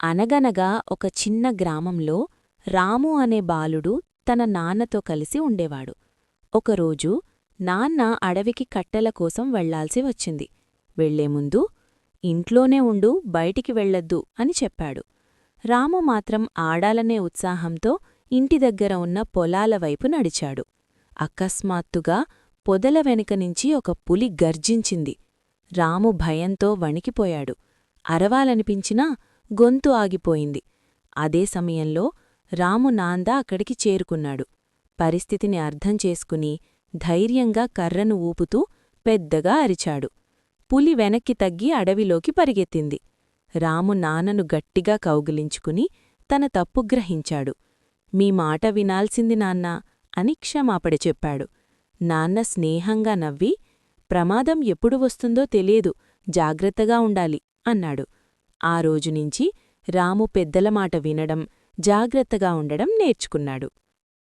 అనగనగా ఒక చిన్న గ్రామంలో రాము అనే బాలుడు తన నాన్నతో కలిసి ఉండేవాడు. ఒకరోజు నాన్న అడవికి కట్టెల కోసం వెళ్లాల్సి వచ్చింది. వెళ్లేముందు ఇంట్లోనే ఉండు, బయటికి వెళ్లొద్దు అని చెప్పాడు. రాము మాత్రం ఆడాలనే ఉత్సాహంతో ఇంటి దగ్గర ఉన్న పొలాల వైపు నడిచాడు. అకస్మాత్తుగా పొదల వెనుకనుంచి ఒక పులి గర్జించింది. రాము భయంతో వణికిపోయాడు. అరవాలనిపించినా గొంతు ఆగిపోయింది. అదే సమయంలో రాము నాంద అక్కడికి చేరుకున్నాడు. పరిస్థితిని అర్థం చేసుకుని ధైర్యంగా కర్రను ఊపుతూ పెద్దగా అరిచాడు. పులి వెనక్కి తగ్గి అడవిలోకి పరిగెత్తింది. రాము నాన్నను గట్టిగా కౌగిలించుకుని తన తప్పు గ్రహించాడు. మీ మాట వినాల్సింది నాన్నా అని క్షమాపణ చెప్పాడు. నాన్న స్నేహంగా నవ్వి, ప్రమాదం ఎప్పుడు వస్తుందో తెలియదు, జాగ్రత్తగా ఉండాలి అన్నాడు. ఆ రోజునుంచి రాము పెద్దల మాట వినడం, జాగ్రత్తగా ఉండడం నేర్చుకున్నాడు.